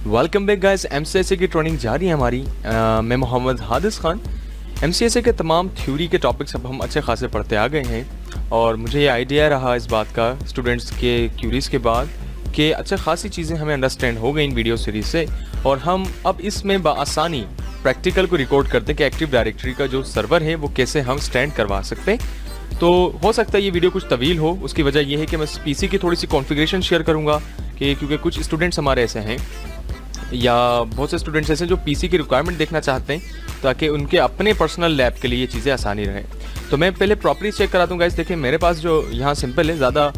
Welcome back guys. एमसीएसए की training जारी है हमारी। मैं मोहम्मद हादिस खान। एमसीएसए के तमाम थ्योरी के टॉपिक्स अब हम अच्छे खासे पढ़ते आ गए हैं और मुझे ये आइडिया रहा इस बात का स्टूडेंट्स के क्यूरीज के बाद कि अच्छे खासी चीज़ें हमें अंडरस्टैंड हो गई इन वीडियो सीरीज से और हम अब इसमें बआसानी प्रैक्टिकल को रिकॉर्ड करते हैं कि एक्टिव डायरेक्टरी का जो सर्वर है वो कैसे हम स्टैंड करवा सकते हैं। तो हो सकता है ये वीडियो कुछ तवील हो, उसकी वजह यह है कि मैं पीसी की थोड़ी सी कॉन्फ़िगरेशन शेयर करूँगा कि क्योंकि कुछ स्टूडेंट्स हमारे ऐसे हैं या बहुत से स्टूडेंट्स ऐसे जो पीसी की रिक्वायरमेंट देखना चाहते हैं ताकि उनके अपने पर्सनल लैब के लिए ये चीज़ें आसानी रहे। तो मैं पहले प्रॉपर्ली चेक करा दूँगा। इस देखिए मेरे पास जो यहाँ सिंपल है, ज़्यादा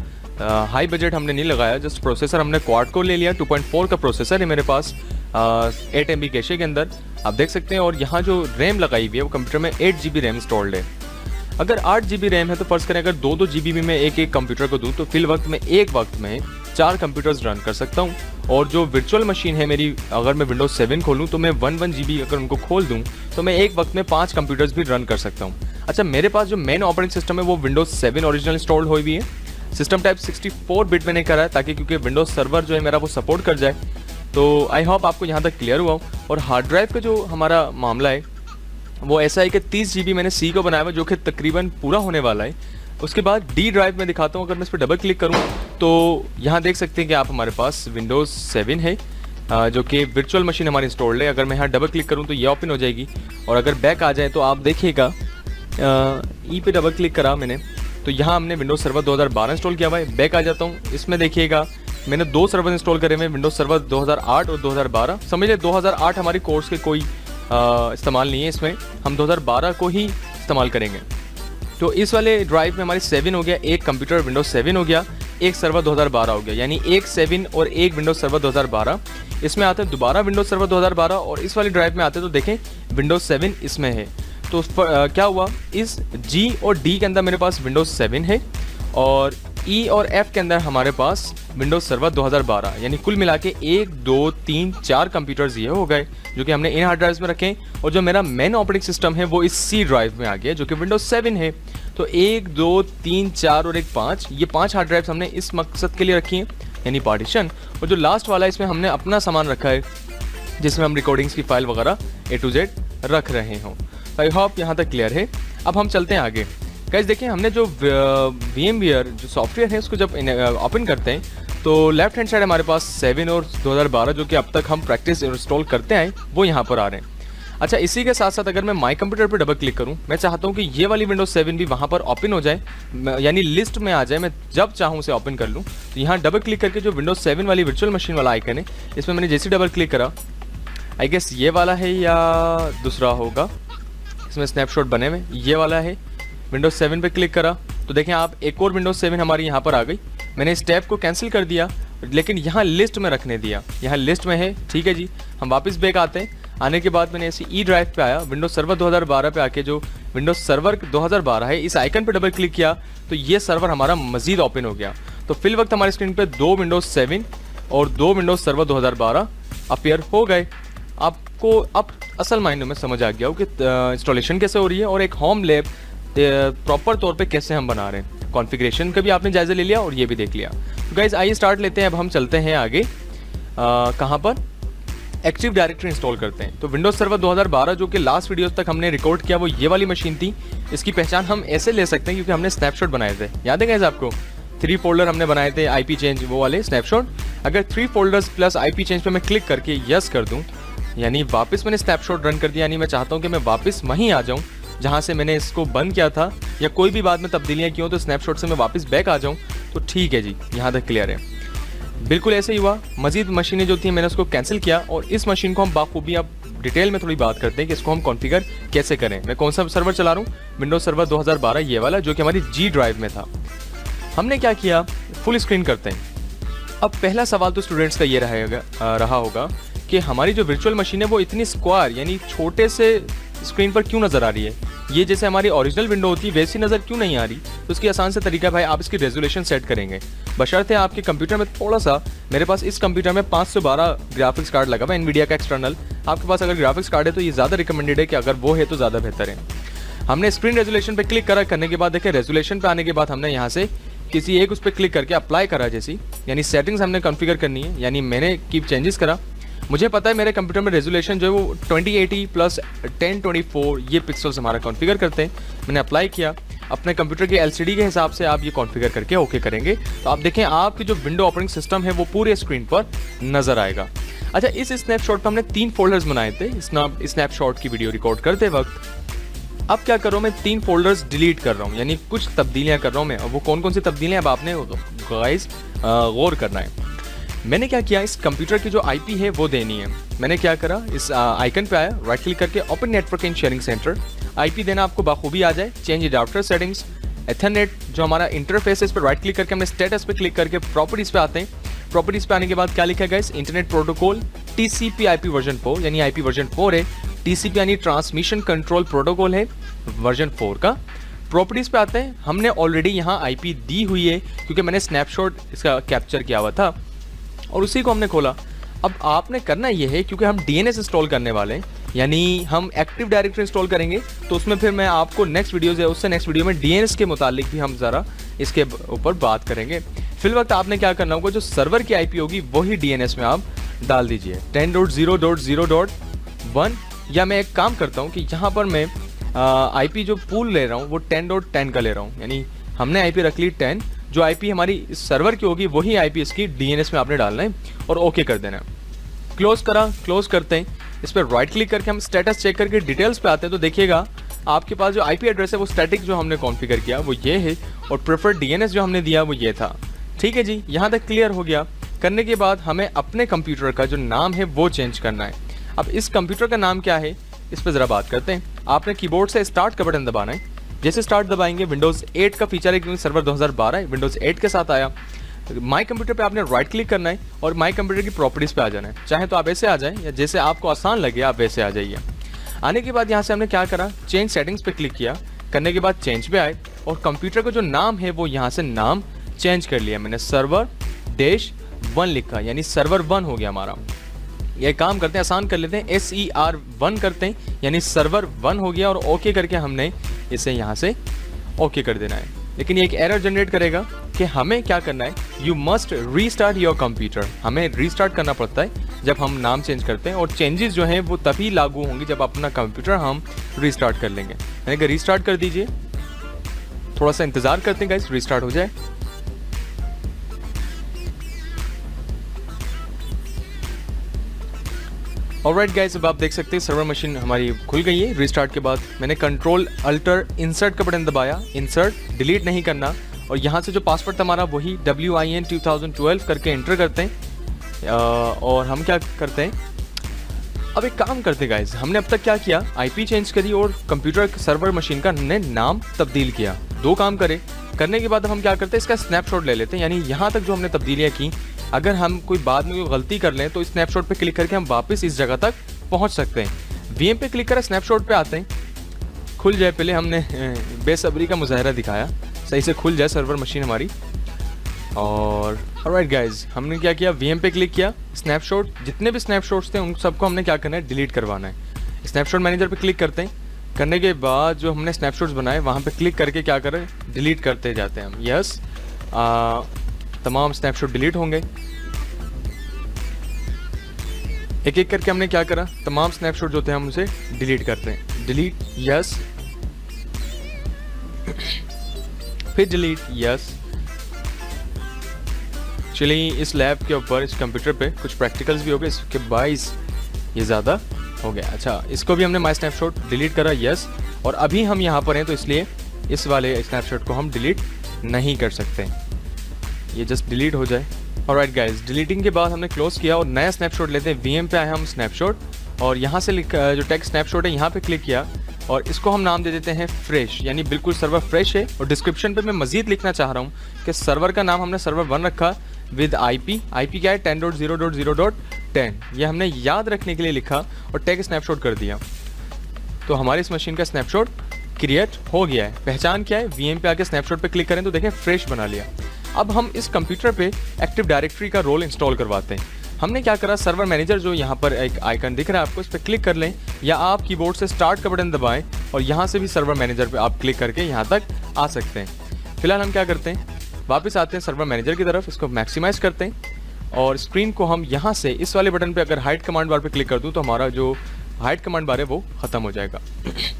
हाई बजट हमने नहीं लगाया, जस्ट प्रोसेसर हमने क्वाड कोर ले लिया। 2.4 का प्रोसेसर है मेरे पास 8 MB कैशे के अंदर, आप देख सकते हैं। और यहाँ जो रैम लगाई हुई है वो कंप्यूटर में 8 GB रैम इंस्टॉल्ड है। अगर 8 GB रैम है तो फर्ज करें अगर 2-2 GB भी मैं एक कंप्यूटर को दूँ तो फिल वक्त में एक वक्त में 4 कंप्यूटर्स रन कर सकता हूँ। और जो वर्चुअल मशीन है मेरी, अगर मैं विंडोज 7 खोलूँ तो मैं 1 GB अगर उनको खोल दूँ तो मैं एक वक्त में 5 कंप्यूटर्स भी रन कर सकता हूँ। अच्छा, मेरे पास जो मेन ऑपरेटिंग सिस्टम है वो विंडोज 7 ओरिजिनल इंस्टॉल्ड हुई भी है। सिस्टम टाइप 64 बिट मैंने करा है ताकि क्योंकि विंडोज सर्वर जो है मेरा वो सपोर्ट कर जाए। तो आई होप आपको यहाँ तक क्लियर हुआ। और हार्ड ड्राइव का जो हमारा मामला है वो ऐसा है कि 30 GB मैंने सी को बनाया हुआ जो कि तकरीबन पूरा होने वाला है। उसके बाद डी ड्राइव में दिखाता हूँ। अगर मैं इस पर डबल क्लिक करूँ तो यहाँ देख सकते हैं कि आप हमारे पास विंडोज़ 7 है जो कि वर्चुअल मशीन हमारी इंस्टॉल्ड है। अगर मैं यहाँ डबल क्लिक करूँ तो ये ओपन हो जाएगी और अगर बैक आ जाए तो आप देखिएगा ई पे डबल क्लिक करा मैंने तो यहाँ हमने विंडोज़ सर्वर 2012 इंस्टॉल किया हुआ है। बैक आ जाता हूँ, इसमें देखिएगा मैंने 2 सर्वर इंस्टॉल करे हुए, विंडोज़ सर्वर 2008 और 2012। समझ लें 2008 हमारी कोर्स के कोई इस्तेमाल नहीं है, इसमें हम 2012 को ही इस्तेमाल करेंगे। तो इस वाले ड्राइव में हमारी 7 हो गया, एक कंप्यूटर विंडोज 7 हो गया, एक सर्वर 2012 हो गया, यानी एक 7 और एक विंडोज सर्वर 2012। इसमें आते हैं दोबारा विंडोज सर्वर 2012 और इस वाली ड्राइव में आते हैं तो देखें विंडोज 7 इसमें है। तो उस पर क्या हुआ, इस G और D के अंदर मेरे पास विंडोज 7 है और E और F के अंदर हमारे पास विंडोज सर्वर 2012, यानी कुल मिला के 1 2 3 4 कंप्यूटर्स ये हो गए जो कि हमने इन हार्ड ड्राइव्स में रखे। और जो मेरा मेन ऑपरेटिंग सिस्टम है वो इस C ड्राइव में आ गया जो कि विंडोज 7 है। तो 1 2 3 4 और 1 5, ये 5 हार्ड ड्राइव्स हमने इस मकसद के लिए रखी हैं, यानी पार्टीशन। और जो लास्ट वाला है इसमें हमने अपना सामान रखा है जिसमें हम रिकॉर्डिंग्स की फाइल वगैरह A to Z रख रहे हों। आई होप यहाँ तक क्लियर है। अब हम चलते हैं आगे। गाइस देखिए, हमने जो VMware जो सॉफ्टवेयर है उसको जब ओपन करते हैं तो लेफ्ट हैंड साइड हमारे पास 7 और 2012 जो कि अब तक हम प्रैक्टिस इंस्टॉल करते हैं वो यहाँ पर आ रहे हैं। अच्छा, इसी के साथ साथ अगर मैं माई कंप्यूटर पर डबल क्लिक करूँ, मैं चाहता हूँ कि ये वाली विंडोज 7 भी वहाँ पर ओपन हो जाए, यानी लिस्ट में आ जाए, मैं जब चाहूँ उसे ओपन कर लूँ। तो यहाँ डबल क्लिक करके जो विंडोज 7 वाली वर्चुअल मशीन वाला आइकन है इसमें मैंने जैसे डबल क्लिक करा, आई गेस ये वाला है या दूसरा होगा, इसमें स्नैपशॉट बने हुए, ये वाला है। विंडोज 7 पे क्लिक करा तो देखें आप एक और विंडोज 7 हमारी यहाँ पर आ गई। मैंने इस टैब को कैंसिल कर दिया लेकिन यहाँ लिस्ट में रखने दिया, यहाँ लिस्ट में है। ठीक है जी, हम वापस बैक आते हैं। आने के बाद मैंने ऐसे ई ड्राइव पे आया, विंडोज सर्वर 2012 पे आके जो विंडोज सर्वर 2012 है इस आइकन पे डबल क्लिक किया तो ये सर्वर हमारा मजीद ओपन हो गया। तो फिल वक्त हमारी स्क्रीन पे 2 विंडोज 7 और 2 विंडोज सर्वर 2012 अपीयर हो गए। आपको अब असल मायनों में समझ आ गया हो कि इंस्टॉलेशन कैसे हो रही है और एक होम लैब प्रॉपर तौर पे कैसे हम बना रहे हैं। कॉन्फ़िगरेशन का भी आपने जायज़ा ले लिया और ये भी देख लिया। तो गाइज़ आइए स्टार्ट लेते हैं। अब हम चलते हैं आगे, कहाँ पर एक्टिव डायरेक्टरी इंस्टॉल करते हैं। तो विंडोज सर्वर 2012 जो कि लास्ट वीडियोस तक हमने रिकॉर्ड किया वो ये वाली मशीन थी। इसकी पहचान हम ऐसे ले सकते हैं क्योंकि हमने स्नैपशॉट बनाए थे, याद है गाइज़ आपको 3 फोल्डर हमने बनाए थे, IP चेंज वो वाले स्नैपशॉट। अगर 3 फोल्डर्स प्लस IP चेंज पे मैं क्लिक करके यस कर दूँ, यानी वापस मैंने स्नैपशॉट रन कर दिया, यानी मैं चाहता हूँ कि मैं वापस वहीं आ जाऊँ जहाँ से मैंने इसको बंद किया था, या कोई भी बाद में तब्दीलियाँ की हो तो स्नैपशॉट से मैं वापस बैक आ जाऊँ। तो ठीक है जी, यहाँ तक क्लियर है। बिल्कुल ऐसे ही हुआ। मजीद मशीनें जो थी मैंने उसको कैंसिल किया और इस मशीन को हम बाखूबी अब डिटेल में थोड़ी बात करते हैं कि इसको हम कॉन्फ़िगर कैसे करें। मैं कौन सा सर्वर चला रहा हूँ, विंडोज सर्वर 2012 ये वाला जो कि हमारी G ड्राइव में था। हमने क्या किया, फुल स्क्रीन करते हैं। अब पहला सवाल तो स्टूडेंट्स का ये रहा होगा कि हमारी जो वर्चुअल मशीन है वो इतनी स्क्वायर यानी छोटे से स्क्रीन पर क्यों नज़र आ रही है, ये जैसे हमारी ओरिजिनल विंडो होती है वैसी नज़र क्यों नहीं आ रही। तो उसकी आसान से तरीका भाई, आप इसकी रेजोल्यूशन सेट करेंगे। बशर्ते आपके कंप्यूटर में थोड़ा सा, मेरे पास इस कंप्यूटर में 512 ग्राफिक्स कार्ड लगा हुआ है NVIDIA का एक्सटर्नल। आपके पास अगर ग्राफिक्स कार्ड है तो ये ज़्यादा रिकमेंडेड है कि अगर वो है तो ज़्यादा बेहतर है। हमने स्क्रीन रेजोल्यूशन पर क्लिक करने के बाद देखें, रेजोल्यूशन पर आने के बाद हमने यहाँ से किसी एक उस पर क्लिक करके अप्लाई करा जैसी, यानी सेटिंग्स हमने कॉन्फ़िगर करनी है, यानी मैंने कीप चेंजेस करा। मुझे पता है मेरे कंप्यूटर में रेजोल्यूशन जो है वो 2080 प्लस 1024 ये पिक्सल्स हमारा कॉन्फ़िगर करते हैं। मैंने अप्लाई किया, अपने कंप्यूटर के एलसीडी के हिसाब से आप ये कॉन्फ़िगर करके ओके करेंगे तो आप देखें आपकी जो विंडो ऑपरेटिंग सिस्टम है वो पूरे स्क्रीन पर नज़र आएगा। अच्छा, इस स्नैपशॉट पर हमने 3 फोल्डर्स बनाए थे स्नैपशॉट की वीडियो रिकॉर्ड करते वक्त। अब क्या कर रहा हूँ मैं, 3 फोल्डर्स डिलीट कर रहा हूँ, यानी कुछ तब्दीलियाँ कर रहा हूँ मैं। और वो कौन कौन सी तब्दीलियाँ अब आपने गाइस गौर करना है। मैंने क्या किया, इस कंप्यूटर की जो आईपी है वो देनी है। मैंने क्या करा, इस आइकन पे आया, राइट क्लिक करके open network and sharing centre, IP देना आपको बाखूबी आ जाए। चेंज राउटर सेटिंग्स, एथरनेट जो हमारा इंटरफेस है इस पर राइट क्लिक करके हमने स्टेटस पे क्लिक करके प्रॉपर्टीज़ पे आते हैं। प्रॉपर्टीज़ पे आने के बाद क्या लिखा गया, इस internet protocol TCP IP version 4, यानी आईपी वर्जन 4 है। टीसीपी यानी ट्रांसमिशन कंट्रोल प्रोटोकॉल है वर्जन 4 का। प्रॉपर्टीज़ पे आते हैं, हमने ऑलरेडी यहाँ आईपी दी हुई है क्योंकि मैंने स्नैपशॉट इसका कैप्चर किया हुआ था और उसी को हमने खोला। अब आपने करना ये है, क्योंकि हम डीएनएस इंस्टॉल करने वाले हैं, यानी हम एक्टिव डायरेक्टरी इंस्टॉल करेंगे, तो उसमें फिर मैं आपको नेक्स्ट वीडियो है उससे नेक्स्ट वीडियो में डीएनएस के मुतालिक भी हम ज़रा इसके ऊपर बात करेंगे। फिल वक्त आपने क्या करना होगा, जो सर्वर की आईपी होगी वही डीएनएस में आप डाल दीजिए 10.0.0.1। या मैं एक काम करता हूँ कि यहाँ पर मैं आईपी जो पूल ले रहा हूँ वो 10.10 का ले रहा हूँ, यानी हमने आईपी रख ली 10। जो आईपी हमारी सर्वर की होगी वही आईपी इसकी डीएनएस में आपने डालना है और ओके कर देना है। क्लोज करा, क्लोज करते हैं। इस पर राइट क्लिक करके हम स्टेटस चेक करके डिटेल्स पे आते हैं तो देखिएगा आपके पास जो आईपी एड्रेस है वो स्टैटिक जो हमने कॉन्फ़िगर किया वो ये है और प्रेफर्ड डीएनएस जो हमने दिया वो ये था। ठीक है जी, यहाँ तक क्लियर हो गया। करने के बाद हमें अपने कंप्यूटर का जो नाम है वो चेंज करना है। अब इस कंप्यूटर का नाम क्या है इस पर ज़रा बात करते हैं। आपने कीबोर्ड से स्टार्ट का बटन दबाना है। जैसे स्टार्ट दबाएंगे विंडोज़ 8 का फीचर है क्योंकि सर्वर 2012 है, विंडोज़ 8 के साथ आया। माई कंप्यूटर पे आपने राइट क्लिक करना है और माई कंप्यूटर की प्रॉपर्टीज़ पे आ जाना है। चाहे तो आप ऐसे आ जाएं या जैसे आपको आसान लगे आप वैसे आ जाइए। आने के बाद यहाँ से हमने क्या करा, चेंज सेटिंग्स पे क्लिक किया। करने के बाद चेंज पे आए और कंप्यूटर का जो नाम है वो यहाँ से नाम चेंज कर लिया मैंने, server-1 लिखा, यानी सर्वर 1 हो गया हमारा। ये काम करते हैं, आसान कर लेते हैं, SER1 करते हैं, यानी सर्वर 1 हो गया और ओके करके हमने इसे यहाँ से ओके कर देना है। लेकिन ये एक एरर जनरेट करेगा कि हमें क्या करना है, you must restart your computer. हमें रीस्टार्ट करना पड़ता है जब हम नाम चेंज करते हैं और चेंजेस जो हैं वो तभी लागू होंगे जब अपना कंप्यूटर हम रीस्टार्ट कर लेंगे। यानी कि रीस्टार्ट कर दीजिए, थोड़ा सा इंतज़ार करते हैं गाइस रीस्टार्ट हो जाए। ऑलराइट गाइस, अब आप देख सकते हैं सर्वर मशीन हमारी खुल गई है। रीस्टार्ट के बाद मैंने कंट्रोल अल्टर इंसर्ट का बटन दबाया, इंसर्ट डिलीट नहीं करना और यहाँ से जो पासवर्ड था हमारा वही WIN 2012 करके एंटर करते हैं। और हम क्या करते हैं, अब एक काम करते हैं गाइस, हमने अब तक क्या किया, आईपी चेंज करी और कंप्यूटर सर्वर मशीन का हमने नाम तब्दील किया। 2 काम करने के बाद हम क्या करते हैं, इसका स्नैपशॉट ले लेते हैं। यानी यहाँ तक जो हमने तब्दीलियाँ की, अगर हम कोई बाद में कोई गलती कर लें तो स्नैपशॉट पे क्लिक करके हम वापस इस जगह तक पहुंच सकते हैं। VM पे क्लिक करें, स्नैपशॉट पे आते हैं, खुल जाए। पहले हमने बेसब्री का मुजाहरा दिखाया, सही से खुल जाए सर्वर मशीन हमारी। और ऑलराइट गाइज, हमने क्या किया, VM पे क्लिक किया, स्नैपशॉट जितने भी स्नैपशॉट्स थे उन सबको हमने क्या करना है, डिलीट करवाना है। स्नैपशॉट मैनेजर पे क्लिक करते हैं। करने के बाद जो हमने स्नैपशॉट्स बनाए वहाँ पे क्लिक करके क्या करें, डिलीट करते जाते हैं हम। यस, तमाम स्नैपशॉट डिलीट होंगे। एक एक करके हमने क्या करा, तमाम स्नैपशॉट जो थे हम उसे डिलीट करते हैं। डिलीट, यस, फिर डिलीट, यस। चलिए इस लैब के ऊपर, इस कंप्यूटर पे कुछ प्रैक्टिकल्स भी हो गए, इसके 22 ये ज़्यादा हो गया। अच्छा, इसको भी हमने माई स्नैपशॉट डिलीट करा, यस। और अभी हम यहाँ पर हैं तो इसलिए इस वाले स्नैपशॉट को हम डिलीट नहीं कर सकते, ये जस्ट डिलीट हो जाए। ऑलराइट गाइस, डिलीटिंग के बाद हमने क्लोज किया और नया स्नैपशॉट लेते हैं। VM पे आए हम स्नैपशॉट और यहाँ से जो टेक्स्ट स्नैपशॉट है यहाँ पे क्लिक किया और इसको हम नाम दे देते हैं फ्रेश, यानी बिल्कुल सर्वर फ्रेश है। और डिस्क्रिप्शन पे मैं मजीद लिखना चाह रहा हूँ कि सर्वर का नाम हमने सर्वर 1 रखा विद आईपी क्या है 10.0.0.10, ये हमने याद रखने के लिए लिखा और टेक स्नैपशॉट कर दिया। तो हमारी इस मशीन का स्नैपशॉट क्रिएट हो गया है। पहचान क्या है, VM पे आके स्नैपशॉट पे क्लिक करें तो देखें फ्रेश बना लिया। अब हम इस कंप्यूटर पे एक्टिव डायरेक्टरी का रोल इंस्टॉल करवाते हैं। हमने क्या करा, सर्वर मैनेजर जो यहाँ पर एक आइकन दिख रहा है आपको, इस पर क्लिक कर लें या आप कीबोर्ड से स्टार्ट का बटन दबाएं और यहाँ से भी सर्वर मैनेजर पे आप क्लिक करके यहाँ तक आ सकते हैं। फिलहाल हम क्या करते हैं, वापस आते हैं सर्वर मैनेजर की तरफ, इसको मैक्सिमाइज करते हैं और स्क्रीन को हम यहाँ से इस वाले बटन पे अगर हाइड कमांड बार पे क्लिक कर दूँ तो हमारा जो हाइड कमांड बार है वो ख़त्म हो जाएगा,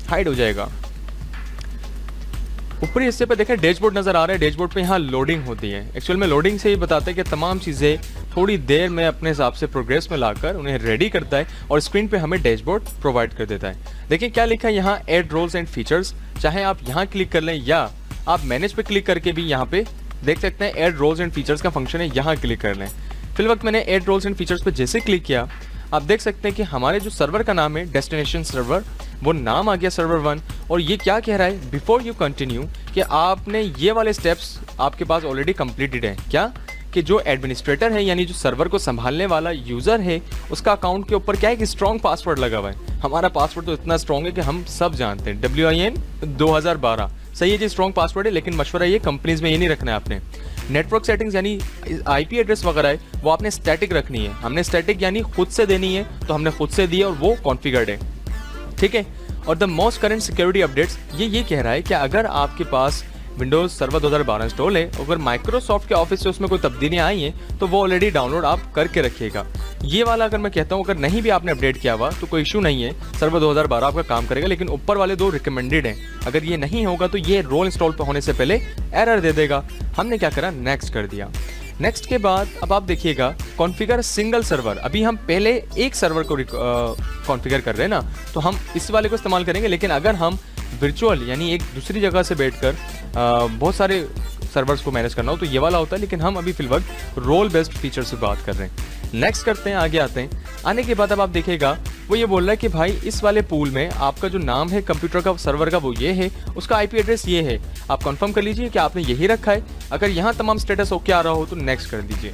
हाइड हो जाएगा। ऊपरी हिस्से पे देखें डैशबोर्ड नज़र आ रहा है, डैशबोर्ड पे यहाँ लोडिंग होती है। एक्चुअल में लोडिंग से ये बताता है कि तमाम चीज़ें थोड़ी देर में अपने हिसाब से प्रोग्रेस में लाकर उन्हें रेडी करता है और स्क्रीन पे हमें डैशबोर्ड प्रोवाइड कर देता है। देखिए क्या लिखा है यहाँ, ऐड रोल्स एंड फीचर्स। चाहे आप यहाँ क्लिक कर लें या आप मैनेज पे क्लिक करके भी यहाँ पे देख सकते हैं ऐड रोल्स एंड फीचर्स का फंक्शन है, यहाँ क्लिक कर लें। फिल वक्त मैंने ऐड रोल्स एंड फीचर्स पे जैसे क्लिक किया आप देख सकते हैं कि हमारे जो सर्वर का नाम है डेस्टिनेशन सर्वर, वो नाम आ गया सर्वर 1। और ये क्या कह रहा है, बिफोर यू कंटिन्यू, कि आपने ये वाले स्टेप्स आपके पास ऑलरेडी कंप्लीटेड है। क्या कि जो एडमिनिस्ट्रेटर है यानी जो सर्वर को संभालने वाला यूज़र है उसका अकाउंट के ऊपर क्या है कि स्ट्रॉन्ग पासवर्ड लगा हुआ है। हमारा पासवर्ड तो इतना स्ट्रॉन्ग है कि हम सब जानते हैं, WIN 2012 सही है जी, स्ट्रॉन्ग पासवर्ड है। लेकिन मशवरा ये कंपनीज में ये नहीं रखना है आपने। नेटवर्क सेटिंग्स यानी IP एड्रेस वगैरह है वो आपने स्टैटिक रखनी है। हमने स्टैटिक यानी खुद से देनी है तो हमने खुद से दी है और वो कॉन्फ़िगर्ड है, ठीक है। और the most current security updates ये कह रहा है कि अगर आपके पास विंडोज़ सर्वर 2012 इंस्टॉल है, अगर माइक्रोसॉफ्ट के ऑफिस से उसमें कोई तब्दीलियाँ आई हैं तो वो ऑलरेडी डाउनलोड आप करके रखिएगा। ये वाला अगर मैं कहता हूँ अगर नहीं भी आपने अपडेट किया हुआ तो कोई इशू नहीं है, सर्वर 2012 आपका काम करेगा। लेकिन ऊपर वाले 2 रिकमेंडेड हैं, अगर ये नहीं होगा तो ये रोल इंस्टॉल होने से पहले एरर दे देगा। हमने क्या करा, नेक्स्ट कर दिया। नेक्स्ट के बाद अब आप देखिएगा कॉन्फ़िगर सिंगल सर्वर। अभी हम पहले एक सर्वर को कॉन्फ़िगर कर रहे हैं ना, तो हम इस वाले को इस्तेमाल करेंगे। लेकिन अगर हम वर्चुअल यानी एक दूसरी जगह से बैठकर बहुत सारे सर्वर्स को मैनेज करना हो तो ये वाला होता है। लेकिन हम अभी फिलहाल रोल बेस्ड फीचर से बात कर रहे हैं। नेक्स्ट करते हैं, आगे आते हैं। आने के बाद अब आप देखिएगा वो ये बोल रहा है कि भाई इस वाले पूल में आपका जो नाम है कंप्यूटर का सर्वर का वो ये है, उसका IP एड्रेस ये है। आप कंफर्म कर लीजिए कि आपने यही रखा है। अगर यहाँ तमाम स्टेटस ओके आ रहा हो तो नेक्स्ट कर दीजिए।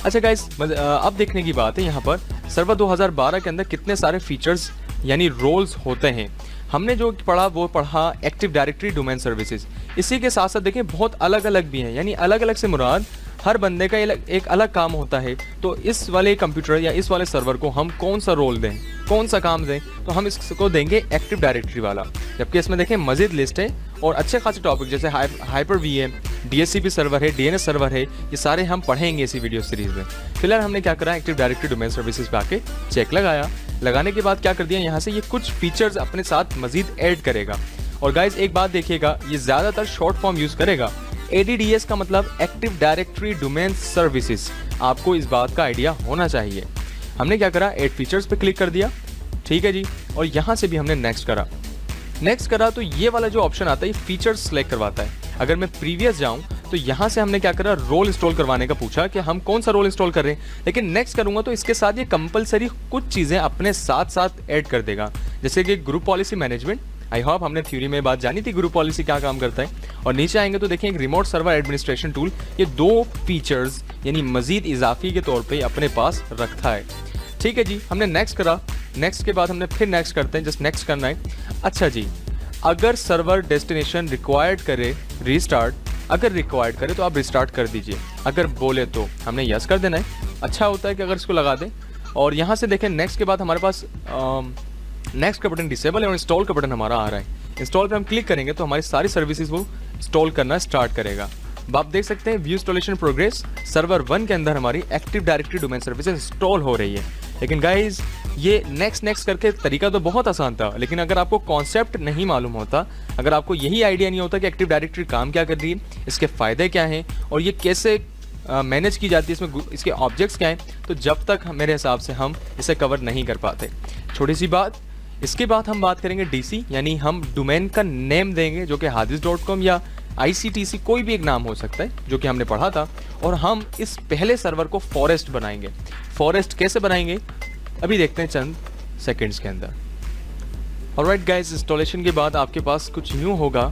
अच्छा गाइस, अब देखने की बात है यहाँ पर सर्वर 2012 के अंदर कितने सारे फीचर्स यानी रोल्स होते हैं। हमने जो पढ़ा वो पढ़ा एक्टिव डायरेक्टरी डोमेन सर्विसेज। इसी के साथ साथ देखें बहुत अलग अलग भी हैं, यानी अलग अलग से मुराद हर बंदे का एक अलग काम होता है। तो इस वाले कंप्यूटर या इस वाले सर्वर को हम कौन सा रोल दें, कौन सा काम दें, तो हम इसको देंगे एक्टिव डायरेक्टरी वाला। जबकि इसमें देखें मज़ीद लिस्ट है और अच्छे खासे टॉपिक जैसे हाइपर VM, DHCP सर्वर है, DNS सर्वर है, ये सारे हम पढ़ेंगे इसी वीडियो सीरीज़ में। फिलहाल हमने क्या करा, एक्टिव डायरेक्टरी डोमेन सर्विसेज पे आके चेक लगाया। लगाने के बाद क्या कर दिया, यहाँ से ये कुछ फीचर्स अपने साथ मज़ीद ऐड करेगा। और गाइज एक बात देखिएगा, ये ज़्यादातर शॉर्ट फॉर्म यूज़ करेगा। ADDS का मतलब एक्टिव डायरेक्टरी डोमेन सर्विसेज, आपको इस बात का आइडिया होना चाहिए। हमने क्या करा, ऐड फीचर्स पे क्लिक कर दिया, ठीक है जी। और यहाँ से भी हमने नेक्स्ट करा तो ये वाला जो ऑप्शन आता है फीचर्स सेलेक्ट करवाता है। अगर मैं प्रीवियस जाऊँ तो यहाँ से हमने क्या करा, रोल इंस्टॉल करवाने का पूछा कि हम कौन सा रोल इंस्टॉल कर रहे हैं। लेकिन नेक्स्ट करूँगा तो इसके साथ ये कंपलसरी कुछ चीज़ें अपने साथ साथ ऐड कर देगा, जैसे कि group policy management. I hope हमने थ्योरी में बात जानी थी ग्रुप पॉलिसी क्या काम करता है। और नीचे आएंगे तो देखें एक रिमोट सर्वर एडमिनिस्ट्रेशन टूल, ये 2 फीचर्स यानी मजीद इजाफी के तौर पे अपने पास रखा है, ठीक है जी। हमने नेक्स्ट करा, नेक्स्ट के बाद हमने फिर नेक्स्ट करते हैं, जस्ट नेक्स्ट करना है। अच्छा जी, अगर सर्वर डेस्टिनेशन रिक्वायर्ड करे रीस्टार्ट, अगर रिक्वायर्ड करे तो आप रिस्टार्ट कर दीजिए, अगर बोले तो हमने यस कर देना है। अच्छा होता है कि अगर इसको लगा दें। और यहाँ से देखें नेक्स्ट के बाद हमारे पास नेक्स्ट का बटन डिसेबल है और इंस्टॉल का बटन हमारा आ रहा है। इंस्टॉल पे हम क्लिक करेंगे तो हमारी सारी सर्विसेज वो इंस्टॉल करना स्टार्ट करेगा। अब आप देख सकते हैं व्यू इंस्टॉलेशन प्रोग्रेस, सर्वर 1 के अंदर हमारी active directory domain services install हो रही है। लेकिन गाइज ये नेक्स्ट करके तरीका तो बहुत आसान था, लेकिन अगर आपको कॉन्सेप्ट नहीं मालूम होता, अगर आपको यही आइडिया नहीं होता कि एक्टिव डायरेक्टरी काम क्या कर रही है, इसके फ़ायदे क्या हैं और ये कैसे मैनेज की जाती है, इसमें इसके ऑब्जेक्ट्स क्या हैं, तो जब तक मेरे हिसाब से हम इसे कवर नहीं कर पाते। छोटी सी बात, इसके बाद हम बात करेंगे DC, यानी हम डोमेन का नेम देंगे जो कि hadis.com या ICTC कोई भी एक नाम हो सकता है, जो कि हमने पढ़ा था। और हम इस पहले सर्वर को फॉरेस्ट बनाएंगे। फॉरेस्ट कैसे बनाएंगे अभी देखते हैं चंद सेकंड्स के अंदर। ऑलराइट गाइस, इंस्टॉलेशन के बाद आपके पास कुछ यूँ होगा,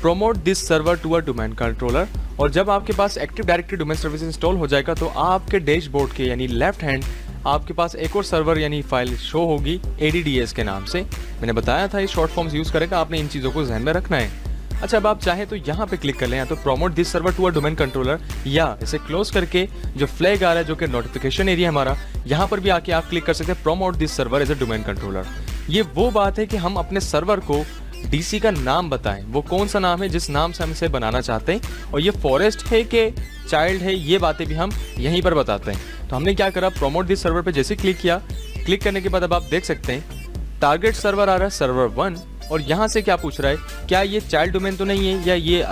promote this server to a domain controller. और जब आपके पास active directory domain service install हो जाएगा तो आपके डैशबोर्ड के यानी लेफ्ट हैंड आपके पास एक और सर्वर यानी फाइल शो होगी ADDS के नाम से। मैंने बताया था ये शॉर्ट फॉर्म्स यूज़ करेगा, आपने इन चीज़ों को जहन में रखना है। अच्छा, अब आप चाहें तो यहाँ पे क्लिक कर लें, या तो promote this server to a domain controller, या इसे क्लोज करके जो फ्लैग आ रहा है जो कि नोटिफिकेशन एरिया हमारा, यहाँ पर भी आके आप क्लिक कर सकते हैं promote this server as a domain controller. ये वो बात है कि हम अपने सर्वर को डीसी का नाम बताएं, वो कौन सा नाम है जिस नाम से हम इसे बनाना चाहते हैं, और ये फॉरेस्ट है कि चाइल्ड है, ये बातें भी हम यहीं पर बताते हैं। तो हमने क्या करा, प्रोमोट दिस सर्वर पे जैसे क्लिक किया, क्लिक करने के बाद अब आप देख सकते हैं टारगेट सर्वर आ रहा है सर्वर 1, और यहाँ से क्या पूछ रहा है, क्या ये चाइल्ड डोमेन तो नहीं है या ये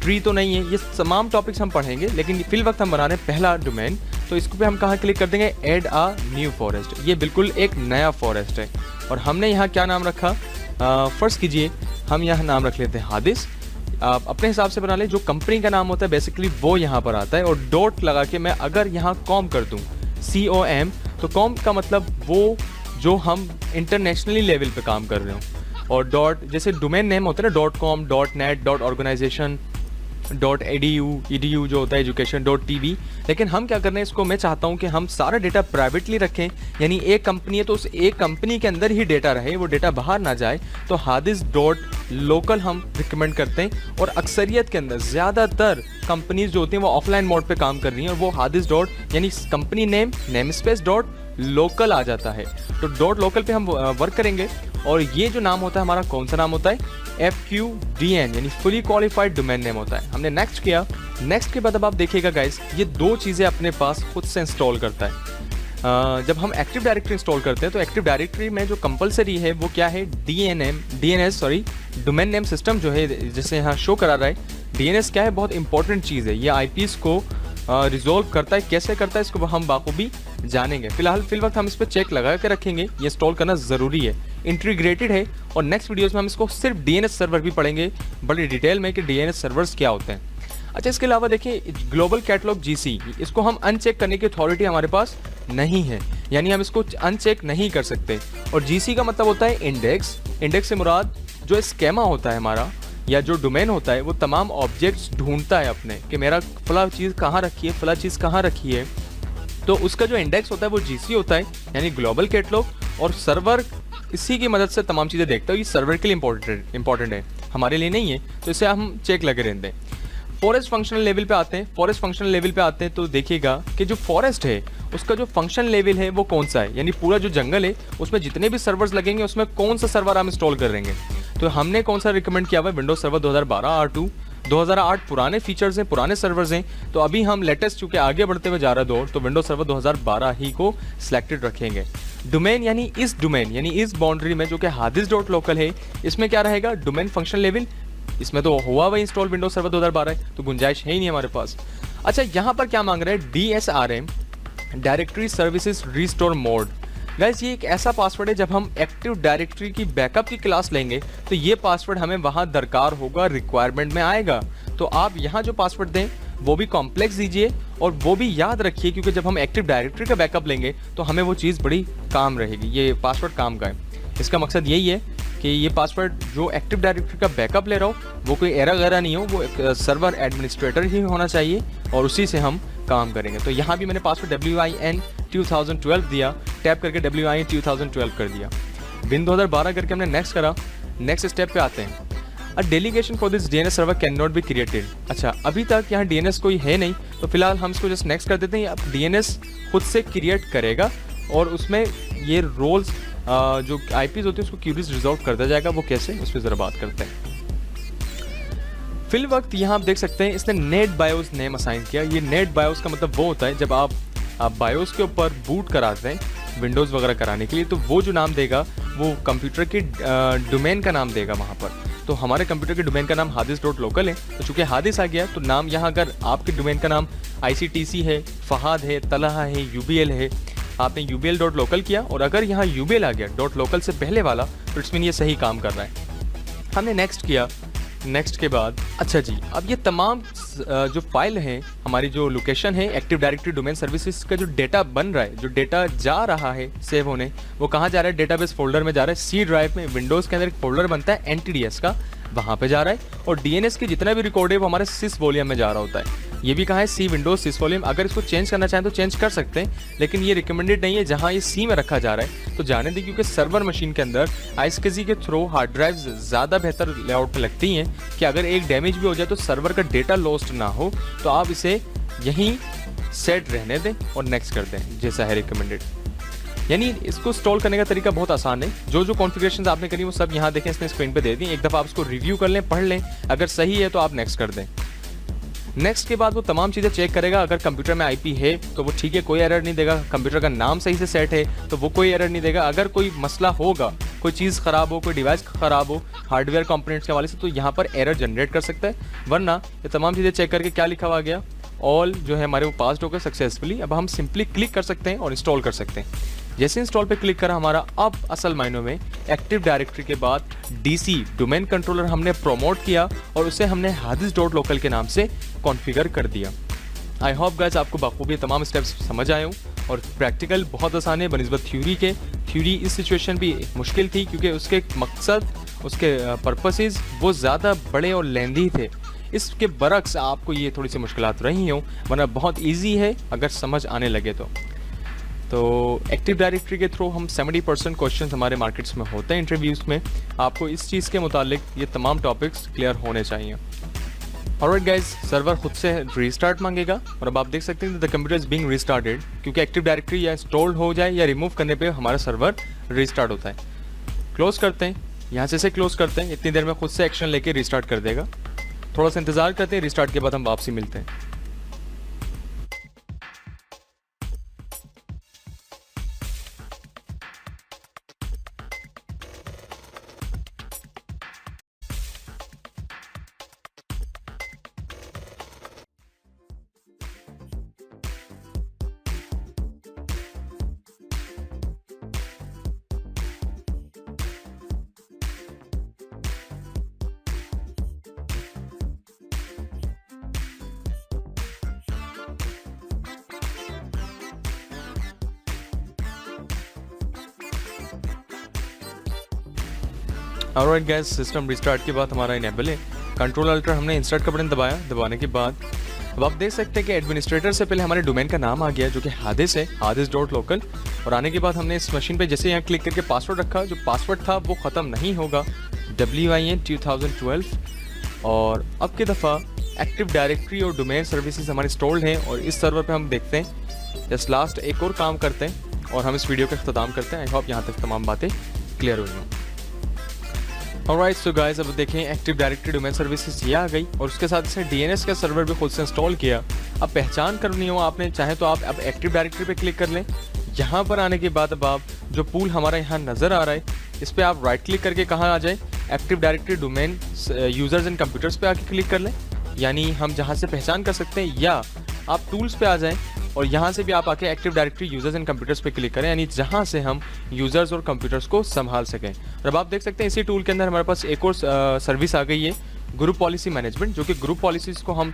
ट्री तो नहीं है। ये तमाम टॉपिक्स हम पढ़ेंगे, लेकिन फिल वक्त हम बना रहे हैं पहला डोमेन, तो इसको पे हम कहाँ क्लिक कर देंगे, ऐड आ न्यू फॉरेस्ट। ये बिल्कुल एक नया फॉरेस्ट है, और हमने यहाँ क्या नाम रखा, फर्स्ट कीजिए हम यहाँ नाम रख लेते हैं हादिस। आप अपने हिसाब से बना लें, जो कंपनी का नाम होता है बेसिकली वो यहाँ पर आता है, और डॉट लगा के मैं अगर यहाँ कॉम कर दूँ, COM, तो कॉम का मतलब वो जो हम इंटरनेशनली लेवल पे काम कर रहे हो, और डॉट जैसे डोमेन नेम होता है ना, .com, .net, .organization, .edu जो होता है एजुकेशन, .tv, लेकिन हम क्या कर रहे हैं, इसको मैं चाहता हूं कि हम सारा डेटा प्राइवेटली रखें, यानी एक कंपनी है तो उस एक कंपनी के अंदर ही डेटा रहे, वो डेटा बाहर ना जाए। तो hadis.local हम रिकमेंड करते हैं, और अक्सरियत के अंदर ज़्यादातर कंपनीज जो होती हैं वो ऑफलाइन मोड पे काम कर रही हैं, और वो hadis यानी कंपनी नेम स्पेस .local आ जाता है। तो .local पे हम वर्क करेंगे, और ये जो नाम होता है हमारा कौन सा नाम होता है, FQDN यानी फुली क्वालिफाइड डोमेन नेम होता है। हमने नेक्स्ट किया, नेक्स्ट के बाद अब आप देखिएगा गाइस, ये दो चीज़ें अपने पास खुद से इंस्टॉल करता है। जब हम एक्टिव डायरेक्टरी इंस्टॉल करते हैं तो एक्टिव डायरेक्टरी में जो कंपलसरी है वो क्या है, DNS डोमेन नेम सिस्टम जो है, जैसे यहाँ शो करा रहा है। DNS क्या है, बहुत इंपॉर्टेंट चीज़ है, ये IPs को रिजोल्व करता है, कैसे करता है इसको हम बाखूबी जानेंगे। फिल वक्त हम इस पर चेक लगा के रखेंगे, ये इंस्टॉल करना ज़रूरी है, इंटीग्रेटेड है, और नेक्स्ट वीडियोस में हम इसको सिर्फ DNS सर्वर भी पढ़ेंगे बड़ी डिटेल में कि DNS सर्वर्स क्या होते हैं। अच्छा, इसके अलावा देखिए ग्लोबल कैटलॉग GC, इसको हम अनचेक करने की अथॉरिटी हमारे पास नहीं है, यानी हम इसको अनचेक नहीं कर सकते। और GC का मतलब होता है इंडेक्स से मुराद जो स्केमा होता है हमारा, या जो डोमेन होता है वो तमाम ऑब्जेक्ट्स ढूंढता है अपने कि मेरा फला चीज़ कहाँ रखी है, फला चीज़ कहाँ रखी है, तो उसका जो इंडेक्स होता है वो GC होता है, यानी ग्लोबल कैटलॉग। और सर्वर इसी की मदद से तमाम चीज़ें देखता है, ये सर्वर के लिए इंपॉर्टेंट है, हमारे लिए नहीं है, तो इसे हम चेक लगे रहते हैं। फॉरेस्ट फंक्शनल लेवल पे आते हैं, तो देखिएगा कि जो फॉरेस्ट है उसका जो फंक्शन लेवल है वो कौन सा है, यानी पूरा जो जंगल है उसमें जितने भी सर्वर्स लगेंगे उसमें कौन सा सर्वर हम इंस्टॉल करेंगे। तो हमने कौन सा रिकमेंड किया हुआ है, विंडोज सर्वर 2012 R2। 2008 पुराने फीचर्स हैं, पुराने सर्वर्स हैं, तो अभी हम लेटेस्ट चूँकि आगे बढ़ते हुए जा रहा है दौर, तो विंडोज सर्वर 2012 ही को सिलेक्टेड रखेंगे। डोमेन यानी इस बाउंड्री में जो कि hadis.local है, इसमें क्या रहेगा, डोमेन फंक्शन लेवल, इसमें तो हुआ हुआ इंस्टॉल विंडोज सर्वर 2012 है, तो गुंजाइश है ही नहीं हमारे पास। अच्छा, यहाँ पर क्या मांग रहा है, DSRM directory services restore mode. Guys, ये एक ऐसा पासवर्ड है, जब हम एक्टिव डायरेक्टरी की बैकअप की क्लास लेंगे तो ये पासवर्ड हमें वहाँ दरकार होगा, रिक्वायरमेंट में आएगा। तो आप यहाँ जो पासवर्ड दें वो भी कॉम्प्लेक्स दीजिए, और वो भी याद रखिए, क्योंकि जब हम एक्टिव डायरेक्टरी का बैकअप लेंगे तो हमें वो चीज़ बड़ी काम रहेगी। ये पासवर्ड काम का है, इसका मकसद यही है कि ये पासवर्ड जो एक्टिव डायरेक्टरी का बैकअप ले रहा हो वो कोई एरर वगैरह नहीं हो, वो एक सर्वर एडमिनिस्ट्रेटर ही होना चाहिए, और उसी से हम काम करेंगे। तो यहाँ भी मैंने पासवर्ड WIN 2012 दिया, टैप करके WIN 2012 कर दिया, बिन 2012 करके हमने नेक्स्ट करा। नेक्स्ट स्टेप पे आते हैं, अ delegation for this DNS server can not be created. अच्छा, अभी तक यहाँ DNS कोई है नहीं, तो फिलहाल हम इसको जस्ट नेक्स्ट कर देते हैं। अब DNS खुद से क्रिएट करेगा, और उसमें ये रोल्स जो IPs होती है उसको क्यूरीज रिजॉल्व करता जाएगा। वो कैसे, उस पर ज़रा बात करते हैं। फिल वक्त यहाँ आप देख सकते हैं इसने नेट बायोस नेम असाइन किया। ये नेट बायोस का मतलब वो होता है जब आप बायोस के ऊपर बूट कराते हैं विंडोज़ वगैरह कराने के लिए, तो वो जो नाम देगा वो कंप्यूटर के डोमेन का नाम देगा वहाँ पर। तो हमारे कंप्यूटर के डोमेन का नाम hadis.local है, तो चूँकि hadis आ गया तो नाम यहाँ, अगर आपके डोमेन का नाम ICTC है, फहाद है, तलहा है, UBL है, आपने ubl.local किया, और अगर यहाँ ubl आ गया .local से पहले वाला, तो इट्स मीन ये सही काम कर रहा है। हमने नेक्स्ट किया, नेक्स्ट के बाद अच्छा जी, अब ये तमाम जो फाइल हैं, हमारी जो लोकेशन है एक्टिव डायरेक्टरी डोमेन सर्विसेज का जो डेटा बन रहा है, जो डेटा जा रहा है सेव होने, वो कहाँ जा रहा है, डेटाबेस फोल्डर में जा रहा है। C ड्राइव में विंडोज़ के अंदर एक फोल्डर बनता है NTDS का, वहाँ पे जा रहा है, और DNS की जितना भी रिकॉर्ड है वो हमारे sys वॉल्यूम में जा रहा होता है। ये भी कहाँ है, C विंडोज sys वॉल्यूम। अगर इसको चेंज करना चाहें तो चेंज कर सकते हैं, लेकिन ये रिकमेंडेड नहीं है। जहाँ ये C में रखा जा रहा है तो जाने दें, क्योंकि सर्वर मशीन के अंदर ISCSI के थ्रू हार्ड ड्राइव्स ज़्यादा बेहतर लेआउट पे लगती हैं कि अगर एक डैमेज भी हो जाए तो सर्वर का डेटा लॉस्ट ना हो। तो आप इसे यहीं सेट रहने दें और नेक्स्ट कर दें जैसा है रिकमेंडेड। यानी इसको इंस्टॉल करने का तरीका बहुत आसान है। जो जो कॉन्फ़िगरेशंस आपने करी वो सब यहाँ देखें, इसने स्क्रीन पे दे दी। एक दफ़ा आप इसको रिव्यू कर लें, पढ़ लें, अगर सही है तो आप नेक्स्ट कर दें। नेक्स्ट के बाद वो तमाम चीज़ें चेक करेगा। अगर कंप्यूटर में आईपी है तो वो ठीक है, कोई एरर नहीं देगा। कंप्यूटर का नाम सही से सेट है तो वो कोई एरर नहीं देगा। अगर कोई मसला होगा, कोई चीज़ ख़राब हो, कोई डिवाइस ख़राब हो हार्डवेयर कंपोनेंट्स के हवाले से, तो यहाँ पर एरर जनरेट कर सकता है। वरना ये तमाम चीज़ें चेक करके क्या लिखा हुआ गया, ऑल जो है हमारे वो पास हो गए सक्सेसफुली। अब हम सिंपली क्लिक कर सकते हैं और इंस्टॉल कर सकते हैं। जैसे इंस्टॉल पे क्लिक करा हमारा, अब असल मायनों में एक्टिव डायरेक्टरी के बाद डीसी डोमेन कंट्रोलर हमने प्रमोट किया और उसे हमने hadis.local के नाम से कॉन्फ़िगर कर दिया। आई होप गाइस आपको बाखूबी तमाम स्टेप्स समझ आए हों और प्रैक्टिकल बहुत आसान है बनिस्बत थ्योरी के। थ्योरी इस सिचुएशन भी मुश्किल थी क्योंकि उसके मकसद, उसके पर्पसेस वो ज़्यादा बड़े और लेंदी थे। इसके बरक्स आपको ये थोड़ी सी मुश्किलात रही हों, वरना बहुत ईजी है अगर समझ आने लगे तो एक्टिव डायरेक्टरी के थ्रू हम 70% क्वेश्चन हमारे मार्केट्स में होते हैं इंटरव्यूज़ में। आपको इस चीज़ के मुतालिक ये तमाम टॉपिक्स क्लियर होने चाहिए। ऑलराइट गाइस, सर्वर खुद से रीस्टार्ट मांगेगा और अब आप देख सकते हैं the computer is being restarted, क्योंकि एक्टिव डायरेक्टरी या इंस्टॉल हो जाए या रिमूव करने पे हमारा सर्वर रीस्टार्ट होता है। क्लोज करते हैं, यहाँ से क्लोज करते हैं। इतनी देर में खुद से एक्शन लेके रीस्टार्ट कर देगा। थोड़ा सा इंतज़ार करते हैं, रिस्टार्ट के बाद हम वापसी मिलते हैं। ऑलराइट गाइस, सिस्टम रिस्टार्ट के बाद हमारा इनेबल है। कंट्रोल अल्टर हमने इंस्टर्ट का बटन दबाया, दबाने के बाद अब आप देख सकते हैं कि एडमिनिस्ट्रेटर से पहले हमारे डोमेन का नाम आ गया जो कि हादिस है, hadis.local। और आने के बाद हमने इस मशीन पे जैसे यहाँ क्लिक करके पासवर्ड रखा, जो पासवर्ड था वो ख़त्म नहीं होगा, WIN 2012। और अब की दफ़ा एक्टिव डायरेक्टरी और डोमेन सर्विसेज हमारे इंस्टॉल्ड हैं और इस सर्वर पे हम देखते हैं। जस्ट लास्ट एक और काम करते हैं और हम इस वीडियो का अख्ताम करते हैं। आई होप यहाँ तक तमाम बातें क्लियर हुई हैं। ऑलराइट सो गाइस, अब देखें एक्टिव डायरेक्टरी डोमेन सर्विसेज ये आ गई और उसके साथ इसने DNS का सर्वर भी खुद से इंस्टॉल किया। अब पहचान करनी हो आपने, चाहे तो आप अब एक्टिव डायरेक्टरी पे क्लिक कर लें। यहाँ पर आने के बाद अब आप जो पूल हमारा यहाँ नज़र आ रहा है इस पर आप राइट क्लिक करके कहाँ आ जाए, active directory domain users and computers पे आके क्लिक कर लें। यानी हम जहाँ से पहचान कर सकते हैं, या आप टूल्स पे आ जाएं और यहाँ से भी आप आके active directory users and computers पे क्लिक करें, यानी जहाँ से हम यूज़र्स और कंप्यूटर्स को संभाल सकें। और अब आप देख सकते हैं इसी टूल के अंदर हमारे पास एक और सर्विस आ गई है, ग्रुप पॉलिसी मैनेजमेंट, जो कि ग्रुप पॉलिसीज़ को हम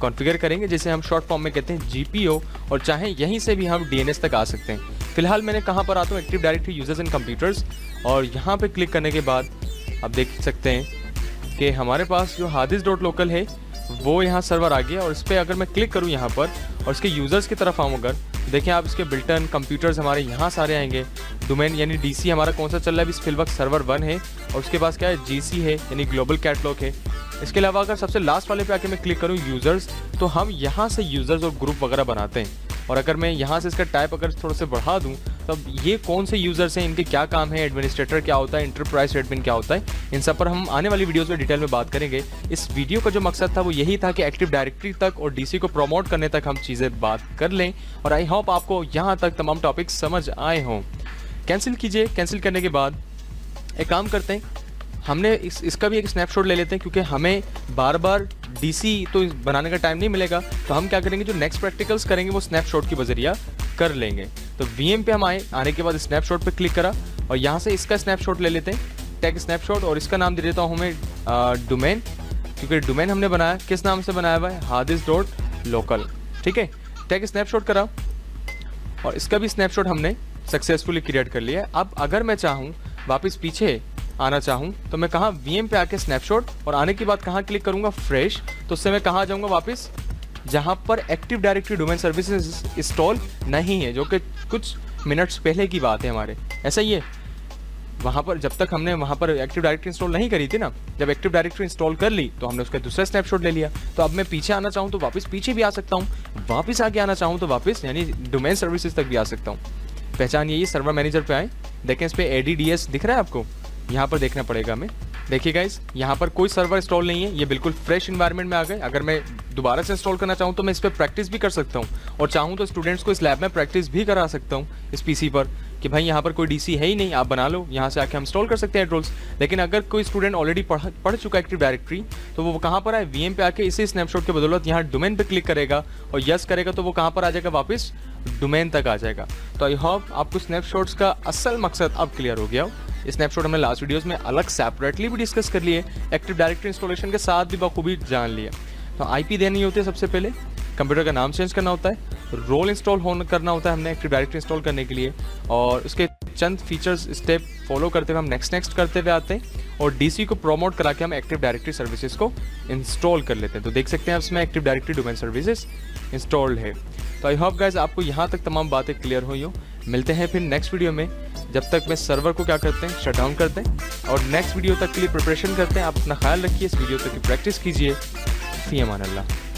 कॉन्फ़िगर करेंगे, जिसे हम शॉर्ट फॉर्म में कहते हैं GPO, और चाहे यहीं से भी हम DNS तक आ सकते हैं। फिलहाल मैंने कहाँ पर आता हूँ, active directory users and computers, और यहाँ पर क्लिक करने के बाद आप देख सकते हैं कि हमारे पास जो hadis.local है वो यहाँ सर्वर आ गया। और इस पर अगर मैं क्लिक करूँ यहाँ पर और इसके यूज़र्स की तरफ आऊँ, अगर देखें आप, इसके बिल्टन कंप्यूटर्स हमारे यहाँ सारे आएंगे। डोमेन यानी DC हमारा कौन सा चल रहा है, अभी फिल वक्त सर्वर 1 है और उसके पास क्या है, GC है यानी ग्लोबल कैटलॉग है। इसके अलावा अगर सबसे लास्ट वाले पे आके मैं क्लिक करूँ यूज़र्स, तो हम यहाँ से यूज़र्स और ग्रुप वगैरह बनाते हैं। और अगर मैं यहाँ से इसका टाइप अगर थोड़ा से बढ़ा दूँ, तब ये कौन से यूज़र्स हैं, इनके क्या काम है, एडमिनिस्ट्रेटर क्या होता है, इंटरप्राइज एडमिन क्या होता है, इन सब पर हम आने वाली वीडियोस में डिटेल में बात करेंगे। इस वीडियो का जो मकसद था वो यही था कि एक्टिव डायरेक्टरी तक और DC को प्रमोट करने तक हम चीज़ें बात कर लें, और आई होप आपको यहाँ तक तमाम टॉपिक्स समझ आए हों। कैंसिल कीजिए, कैंसिल करने के बाद एक काम करते हैं, हमने इसका भी एक स्नैपशॉट ले लेते हैं, क्योंकि हमें बार बार DC तो बनाने का टाइम नहीं मिलेगा। तो हम क्या करेंगे, जो नेक्स्ट प्रैक्टिकल्स करेंगे वो स्नैपशॉट की बजरिया कर लेंगे। तो VM पे हम आने के बाद स्नैपशॉट पे क्लिक करा और यहाँ से इसका स्नैपशॉट ले लेते हैं, टैग स्नैपशॉट, और इसका नाम दे देता हूँ मैं डोमेन, क्योंकि डोमेन हमने बनाया किस नाम से बनाया हुआ है, hadis.local। ठीक है, टैग स्नैपशॉट करा और इसका भी स्नैपशॉट हमने सक्सेसफुली क्रिएट कर लिया। अब अगर मैं चाहूँ वापस पीछे आना चाहूँ तो मैं कहाँ, VM पे आके स्नैपशॉट, और आने के बाद कहाँ क्लिक करूँगा, फ्रेश। तो उससे मैं कहाँ जाऊँगा, वापस जहाँ पर active directory domain services install नहीं है, जो कि कुछ मिनट्स पहले की बात है हमारे। ऐसा ही है, वहाँ पर जब तक हमने वहाँ पर एक्टिव डायरेक्टरी इंस्टॉल नहीं करी थी ना, जब एक्टिव डायरेक्टरी इंस्टॉल कर ली तो हमने उसका दूसरा स्नैपशॉट ले लिया। तो अब मैं पीछे आना चाहूँ तो वापस पीछे भी आ सकता हूँ, वापस आगे आना चाहूँ तो वापस यानी डोमेन सर्विसेज तक भी आ सकता हूँ। पहचानिए, सर्वर मैनेजर पे आए, देखें इस पे ADDS दिख रहा है आपको, यहाँ पर देखना पड़ेगा हमें। देखिए गाइस, यहाँ पर कोई सर्वर इंस्टॉल नहीं है, ये बिल्कुल फ्रेश इन्वायरमेंट में आ गए। अगर मैं दोबारा से इंस्टॉल करना चाहूँ तो मैं इस पर प्रैक्टिस भी कर सकता हूँ, और चाहूँ तो स्टूडेंट्स को इस लैब में प्रैक्टिस भी करा सकता हूँ इस PC पर कि भाई यहाँ पर कोई DC है ही नहीं, आप बना लो, यहाँ से आके हम इंस्टॉल कर सकते हैं रोल्स। लेकिन अगर कोई स्टूडेंट ऑलरेडी पढ़ चुका है एक्टिव डायरेक्टरी, तो वो कहाँ पर आए, VM पे आके इसी स्नैपशॉट के बदौलत यहाँ डोमेन पे क्लिक करेगा और यस करेगा, तो वो कहाँ पर आ जाएगा, वापस डोमेन तक आ जाएगा। तो आई होप आपको स्नैपशॉट्स का असल मकसद अब क्लियर हो गया हो। स्नैपशॉट हमने लास्ट वीडियोस में अलग सेपरेटली भी डिस्कस कर लिए, एक्टिव डायरेक्टरी इंस्टॉलेशन के साथ भी बखूबी जान लिया। तो IP देनी होती है सबसे पहले, कंप्यूटर का नाम चेंज करना होता है, रोल इंस्टॉल करना होता है हमने एक्टिव डायरेक्टरी इंस्टॉल करने के लिए, और उसके चंद फीचर्स स्टेप फॉलो करते हुए हम नेक्स्ट करते हुए आते हैं, और DC को प्रमोट करा के हम एक्टिव डायरेक्टरी सर्विसेज को इंस्टॉल कर लेते हैं। तो देख सकते हैं इसमें active directory domain services installed है। तो आई होप गाइज आपको यहाँ तक तमाम बातें क्लियर हुई हो। मिलते हैं फिर नेक्स्ट वीडियो में, जब तक मैं सर्वर को क्या करते हैं, शट डाउन करते हैं, और नेक्स्ट वीडियो तक के लिए प्रिपरेशन करते हैं। आप अपना ख्याल रखिए, इस वीडियो तक की प्रैक्टिस कीजिए। फी अमान अल्लाह।